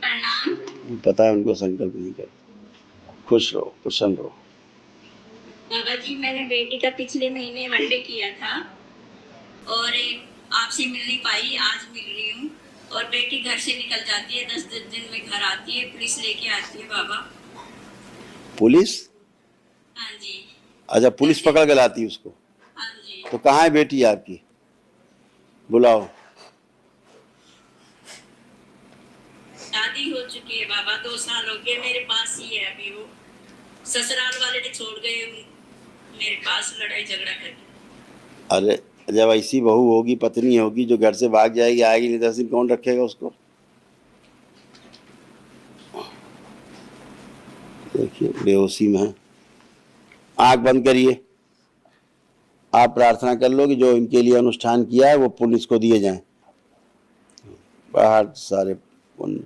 प्रणाम। पता है उनको, संकल्प नहीं कर। खुश रहो, प्रसन्न रहो। बाबा जी, मैंने बेटी का पिछले महीने बर्थडे किया था और आपसे मिल नहीं पाई, आज मिल रही हूँ। और बेटी घर से निकल जाती है, 10 दिन में घर आती है, पुलिस लेके आती है बाबा। पुलिस? हाँ जी। अच्छा, पुलिस पकड़ के लाती है उसको? हाँ जी। तो कहाँ है बेटी आपकी? बुलाओ। शादी हो चुकी है बाबा, 2 साल हो गए, मेरे पास ही है अभी वो। ससुराल वाले ने छोड़ गए मेरे पास, लड़ाई झगड़ा करके। अरे जब ऐसी बहू होगी, पत्नी होगी जो घर से भाग जाएगी, आएगी नहीं 10 दिन, कौन रखेगा उसको? देखिए बेहोशी में है। आंख बंद करिए। आप प्रार्थना कर लो कि जो इनके लिए अनुष्ठान किया है वो पुलिस को दिए जाएं। बाहर सारे उन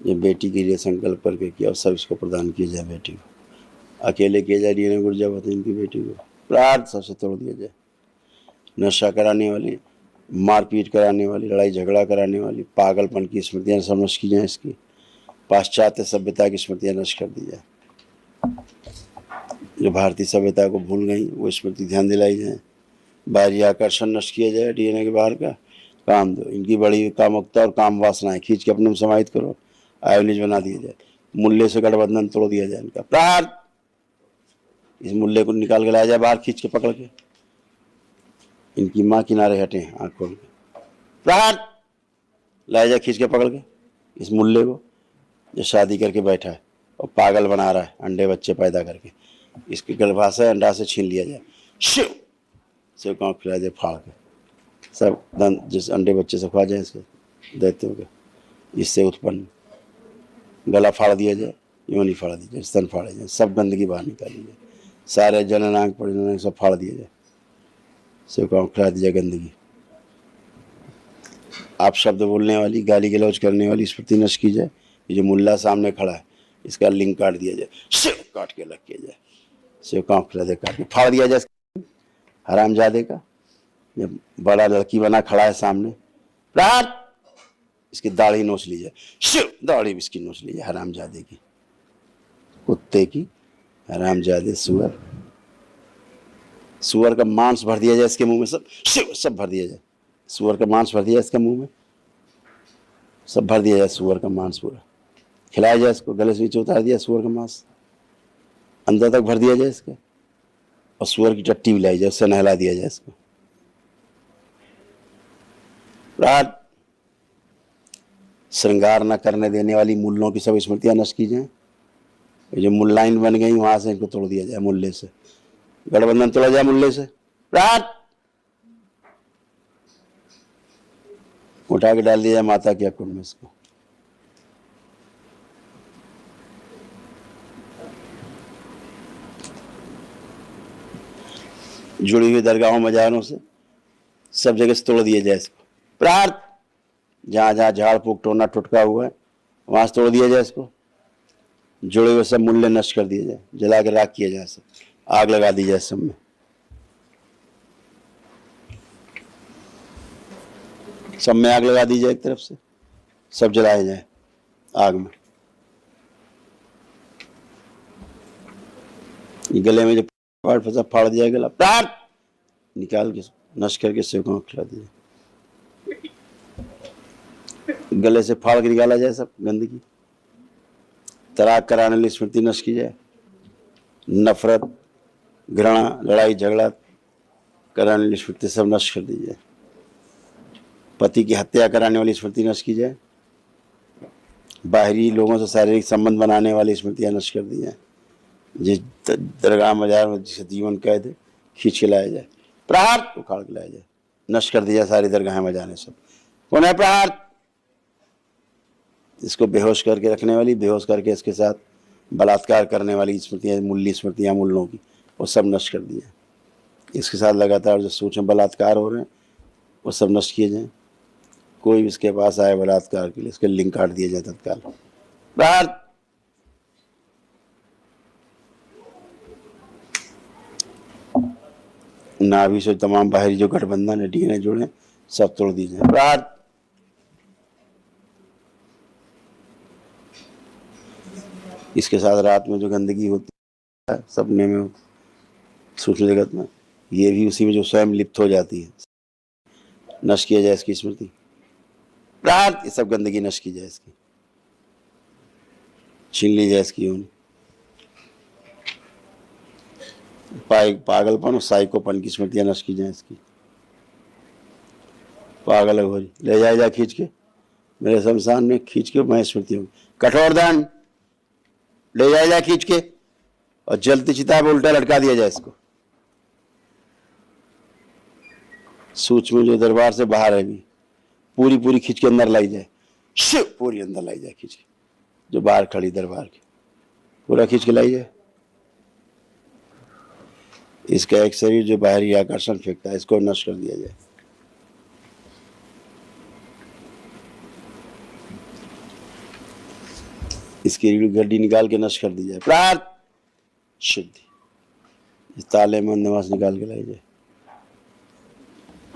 ये बेटी के लिए संकल्प करके किया और सब इसको प्रदान किया जाए। बेटी को अकेले किया जाए, डीएनए गुर्जावत इनकी बेटी को प्रार्थ सबसे तोड़ दिया जाए। नशा कराने वाली, मारपीट कराने वाली, लड़ाई झगड़ा कराने वाली, पागलपन की स्मृतियाँ सब नष्ट की जाए। इसकी पाश्चात्य सभ्यता की स्मृतियाँ नष्ट कर दी जाए। जो भारतीय सभ्यता को भूल गई वो स्मृति ध्यान दिलाई जाए। बाहरी आकर्षण नष्ट किया जाए, डीएनए के बाहर का काम दो। इनकी बड़ी कामुकता और काम वासनाएं खींच के अपने में समाहित करो, आयोनिज बना दिया जाए। मूल्य से गठबंधन तोड़ दिया जाए इनका। प्रार्थ इस मूल्य को निकाल के लाया जाए बाहर, खींच के पकड़ के। इनकी माँ किनारे हटे, आँख खोल के। प्रार्थ लाया जाए खींच के पकड़ के इस मूल्य को, जो शादी करके बैठा है और पागल बना रहा है, अंडे बच्चे पैदा करके। इसके गर्भाशय अंडा से छीन लिया जाए। शिव से गाँव खिला जाए फाड़ के, सब दंत जिस अंडे बच्चे से खा जाए इसके दैत्यों के, इससे उत्पन्न गला फाड़ दिया जाए, योनि फाड़ दी जाए, स्तन फाड़े जाए, सब गंदगी बाहर निकाली जाए। सारे जननांग परिजनांग सब फाड़ दिया जाए, सब गाँव खिला दी जाए गंदगी। आप शब्द बोलने वाली, गाली गलौज करने वाली स्मृति नष्ट की जाए। ये जो मुल्ला सामने खड़ा है इसका लिंग काट दिया जाए, शिव काट के अलग किया जाए, शिव गाँव खिला दे काट के फाड़ दिया जाए हरामजादे का। जब बड़ा लड़की बना खड़ा है सामने, प्रार्थ इसकी दाढ़ी नोच ली जाए, शिव दाढ़ी इसकी नोच ली जाए, हरामजादे की, कुत्ते की, हरामजादे सुअर। सुअर का मांस भर दिया जाए इसके मुंह में, सब शिव सब भर दिया जाए। सुअर का मांस भर दिया इसके मुंह में, सब भर दिया जाए सुअर का मांस पूरा। खिलाया जाए इसको, गले से नीचे उतार दिया सुअर का मांस, अंदर तक भर दिया जाए इसके। और सुअर की टट्टी भी लाई जाए, उससे नहला दिया जाए इसको। प्रार्थ श्रृंगार न करने देने वाली मूल्यों की सब स्मृतियां नष्ट की जाए। जो मुल्लाइन बन गई वहां से इनको तोड़ दिया जाए, मूल्य से गठबंधन तोड़ा जाए, मूल्य से। प्रार्थ उठा के डाल दिया जाए माता के अकुंड में इसको। जुड़ी हुई दरगाहों मजारों से सब जगह से तोड़ दिया जाए इसको। प्रार्थ जहां जहां झाड़ फूक टोना टुटका हुआ है वहां से तोड़ दिया जाए इसको। जुड़े हुए सब मूल्य नष्ट कर दिया जाए, जला के राख किया जाए, सब आग लगा दी जाए सब में। सब में आग लगा दी जाए एक तरफ से, सब जलाया जाए आग में। गले में जो पार्ट फंसा फाड़ दिया गला, प्रार्थ निकाल के नष्ट करके सेवकों को खिला दिया। गले से फाड़ के निकाला जाए सब गंदगी। तलाक कराने वाली स्मृति नष्ट की जाए। नफरत, घृणा, लड़ाई झगड़ा कराने वाली स्मृति सब नष्ट कर दी जाए। पति की हत्या कराने वाली स्मृति नष्ट की जाए। बाहरी लोगों से शारीरिक संबंध बनाने वाली स्मृतियां नष्ट कर दी जाए। जिस दरगाह मजार में जिसे जीवन कैद है खींच के लाया जाए। प्रहार उखाड़ के लाया जाए, नष्ट कर दिया सारी दरगाह मजाने सब। पुनः प्रहार इसको बेहोश करके रखने वाली, बेहोश करके इसके साथ बलात्कार करने वाली स्मृतियाँ, मूल्य स्मृतियाँ मूल्यों की, वो सब नष्ट कर दिया। इसके साथ लगातार जो सूक्ष्म बलात्कार हो रहे हैं वो सब नष्ट किए जाएँ। कोई भी इसके पास आए बलात्कार के लिए, इसके लिंक काट दिए जाए तत्काल। प्रहार नाभि से तमाम बाहरी जो गठबंधन है, डीएनए जुड़े, सब तोड़ दीजिए। प्रहार इसके साथ रात में जो गंदगी होती है सपने में, सूक्ष्म जगत में, ये भी उसी में जो स्वयं लिप्त हो जाती है, नष्ट किया जाए इसकी स्मृति। ये सब गंदगी नष्ट की जाए इसकी, छीन ली जाए इसकी योनि। पागलपन और साइकोपन की स्मृतियां नष्ट की जाए इसकी। पागल हो रही, ले जाए जा खींच के मेरे शमशान में, खींच के मैं स्मृति हूँ। कठोर दान, ले जाए जा खींच के, और जलती चिता पे उल्टा लटका दिया जाए इसको। सूक्ष्म जो दरबार से बाहर है भी, पूरी पूरी खींच के अंदर लाई जाए, शिव पूरी अंदर लाई जाए खींच के, जो बाहर खड़ी दरबार की पूरा खींच के लाई जाए। इसका एक शरीर जो बाहरी आकर्षण फेंकता है, इसको नष्ट कर दिया जाए। इसकी रीढ़ गड्डी निकाल के नष्ट कर दी जाए। प्रार्थ शुद्धि, इस ताले में निवास निकाल के लाई जाए।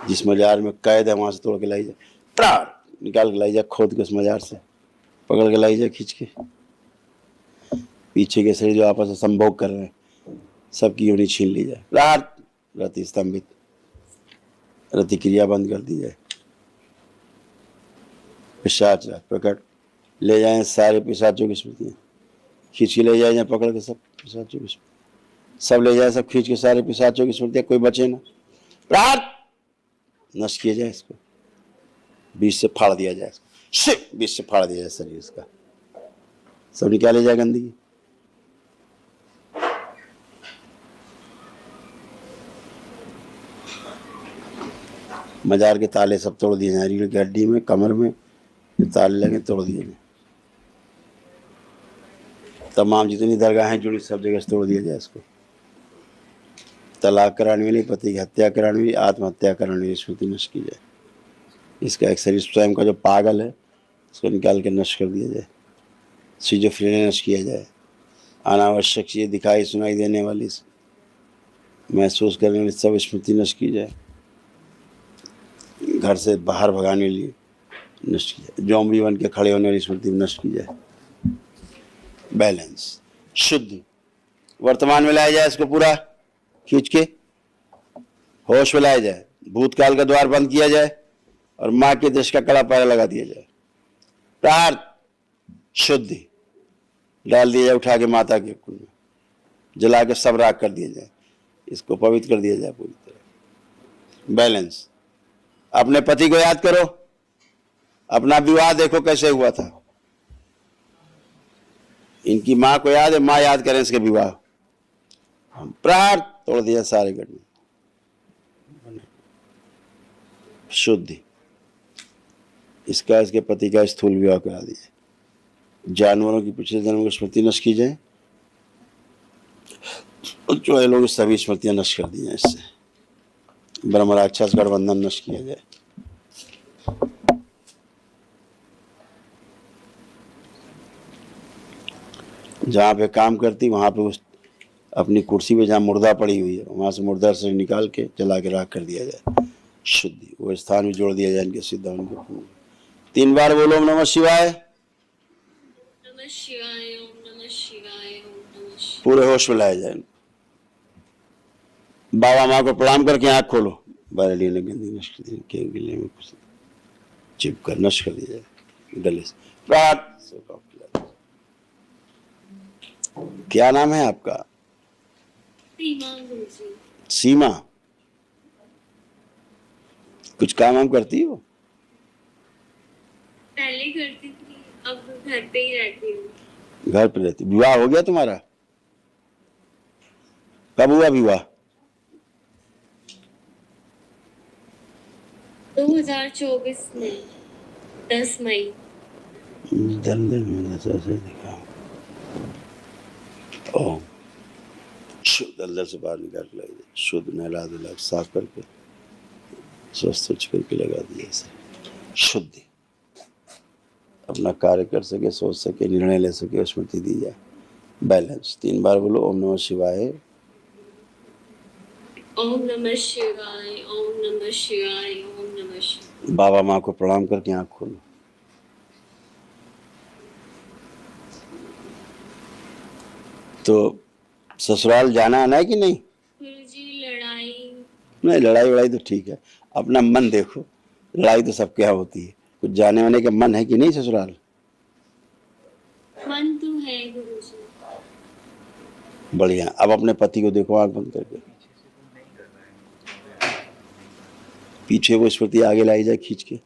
जिस मजार में कैद है वहां से तोड़ के लाई जाए। प्रार्थ निकाल के लाई जाए, खोद के उस मजार से पकड़ के लाई जाए खींच के। पीछे के शरीर जो आपस में संभोग कर रहे हैं, सबकी योनि छीन ली जाए। प्रार्थ रति स्तंभित, रति क्रिया बंद कर दी जाए। पिशाच प्रकट, ले जाएं सारे पिशाचों की स्मृतियां, खींच के ले जाए, पकड़ के सब पिशाचों की स्मृति, सब ले जाए, सब खींच के सारे पिशाचों की स्मृतियां, कोई बचे ना। प्रार्थ नष्ट किया जाए इसको, बीच से फाड़ दिया जाए, शिव बीच से फाड़ दिया जाए शरीर इसका, सब निकाले जाए गंदगी। मजार के ताले सब तोड़ दिए जाए, रीढ़ की हड्डी में, कमर में ताले लगे तोड़ दिए जाए। तमाम जितनी दरगाहें जुड़ी सब जगह से तोड़ दिया जाए इसको। तलाक कराने वाली, पति की हत्या कराने वाली, आत्महत्या कराने वाली स्मृति नष्ट की जाए। इसका एक शरीर स्वयं का जो पागल है, उसको निकाल के नष्ट कर दिया जाए। सिजोफ्रेनिया नष्ट किया जाए। अनावश्यक चीज़ें दिखाई सुनाई देने वाली, महसूस करने वाली सब स्मृति नष्ट की जाए। घर से बाहर भगाने के लिए नष्ट की जाए। जोम्बी बन के खड़े होने वाली स्मृति नष्ट की जाए। बैलेंस शुद्ध वर्तमान में लाया जाए, इसको पूरा खींच के होश में लाया जाए। भूतकाल का द्वार बंद किया जाए और माँ के दृष्टि का कड़ा पैरा लगा दिया जाए। प्रार्थ शुद्धि डाल दिया जाए, उठा के माता के कुंड में जला के सब राख कर दिया जाए। इसको पवित्र कर दिया जाए पूरी तरह। बैलेंस, अपने पति को याद करो, अपना विवाह देखो कैसे हुआ था। इनकी माँ को याद है, माँ याद करें इसके विवाह। हम प्रार्थ तोड़ दिया सारे घटना। शुद्धि, इसका इसके पति का स्थूल विवाह करा दिया। जानवरों की पिछले जन्म की स्मृति नष्ट की जाए, जो लोग सभी स्मृतियां नष्ट कर दी जाए। इससे ब्रह्म राक्षस गठबंधन नष्ट किया जाए। जहाँ पे काम करती वहाँ पे उस अपनी कुर्सी पे जहाँ मुर्दा पड़ी हुई है, वहाँ से मुर्दा से निकाल के जला के राख कर दिया जाए। शुद्धि, वो स्थान भी जोड़ दिया जाए इनके सिद्धा उनके। 3 बार बोलो ओम नमः शिवाय। नमः शिवाय, ओम नमः शिवाय, ओम नमः शिवाय। पूरे होश में लाया जाए। बाबा माँ को प्रणाम करके आँख खोलो। बारली ने गंदी नष्ट कर के गिले में कुछ चिप कर नष्ट कर दिया जाए गले से। प्रार्थ, क्या नाम है आपका? सीमा गुरुजी। सीमा, कुछ काम वाम करती हो? पहले करती थी, अब घर पे ही रहती हूँ। घर पे रहती। विवाह हो गया तुम्हारा? कब हुआ विवाह? 2024 में 10 मई। दलदल में ऐसे दिखा। ओम शुद्ध दलदल से बाहर निकाल के लगा, शुद्ध नहला धुला साफ करके स्वस्थ करके लगा दिया। शुद्धि, अपना कार्य कर सके, सोच सके, निर्णय ले सके, स्मृति दी जाए। बैलेंस, 3 बार बोलो ओम नमः शिवाय। ओम नमः शिवाय, ओम नमः शिवाय, ओम नमः शिवाय। बाबा माँ को प्रणाम करके आँख खोलो। तो ससुराल जाना आना है कि नहीं? गुरुजी लड़ाई नहीं, लड़ाई वड़ाई तो ठीक है, अपना मन देखो। लड़ाई तो सबके यहाँ होती है। कुछ जाने वाने का मन है कि नहीं ससुराल? मन तो है गुरुजी। बढ़िया। अब अपने पति को देखो आंख बंद करके, पीछे वो स्मृति आगे लाई जाए खींच के,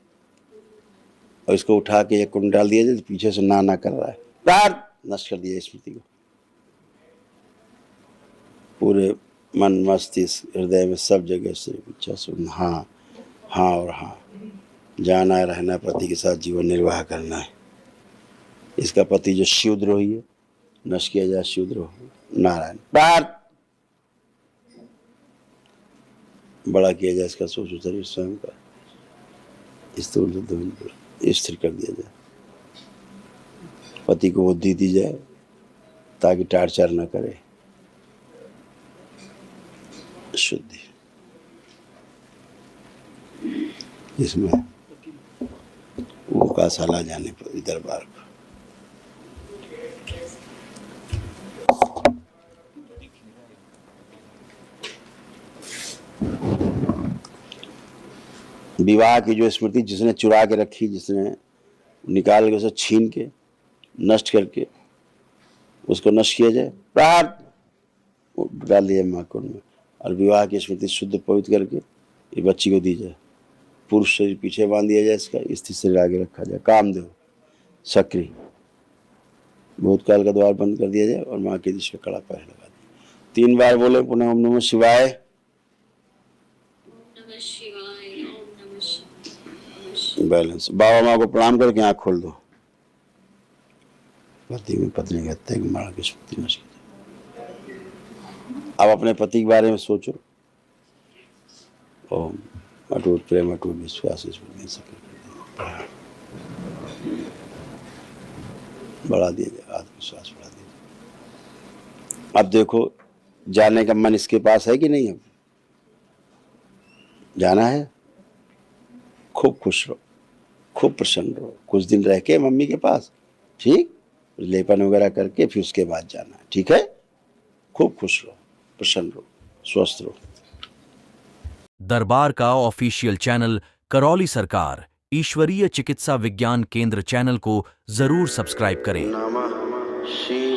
और इसको उठा के एक कुंड डाल दिया जाए तो पीछे से ना कर रहा है, तार नष्ट कर दिया स्मृति को। पूरे मन मस्तिष्क हृदय में सब जगह से इच्छा सुन, हाँ हाँ और हाँ। जाना है, रहना, पति के साथ जीवन निर्वाह करना है। इसका पति जो शिवद्रोही है, नष्ट किया जाए शिवद्रोह। नारायण पार बड़ा किया जाए इसका सोच शरीर स्वयं का, स्थिर कर दिया जाए। पति को बुद्धि दी जाए ताकि टार्चर न करे। शुद्धि इसमें वो का साला जाने पर दरबार को विवाह की जो स्मृति जिसने चुरा के रखी, जिसने निकाल के उसे छीन के नष्ट करके उसको नष्ट किया जाए, प्रार्थ डाल दिया महाकुंड में। और विवाह की स्मृति शुद्ध पवित्र करके ये बच्ची को दी जाए। पुरुष शरीर पीछे बांध दिया जाए, इसका स्थिर शरीर आगे रखा जाए। कामदेव सक्रिय भूतकाल का द्वार बंद कर दिया जाए और माँ के दिश का कड़ा पैर लगा दिया। 3 बार बोले पुनः ओम नमः शिवाय। बैलेंस। बाबा माँ को प्रणाम करके आँख खोल दो। पति में पत्नी कहते हैं कि माँ की स्मृति नष्ट की जाए। अब अपने पति के बारे में सोचो। ओम अटूट प्रेम, अटूट विश्वास, बढ़ा दिया जाए, आत्मविश्वास बढ़ा दिया जाए। अब देखो जाने का मन इसके पास है कि नहीं? अब जाना है, खूब खुश रहो, खूब प्रसन्न रहो, कुछ दिन रह के मम्मी के पास, ठीक, लेपन वगैरह करके फिर उसके बाद जाना है, ठीक है? खूब खुश रहो, प्रसन्न रहो, स्वस्थ रहो। दरबार का ऑफिशियल चैनल करौली सरकार ईश्वरीय चिकित्सा विज्ञान केंद्र चैनल को जरूर सब्सक्राइब करें। नमः शिवाय।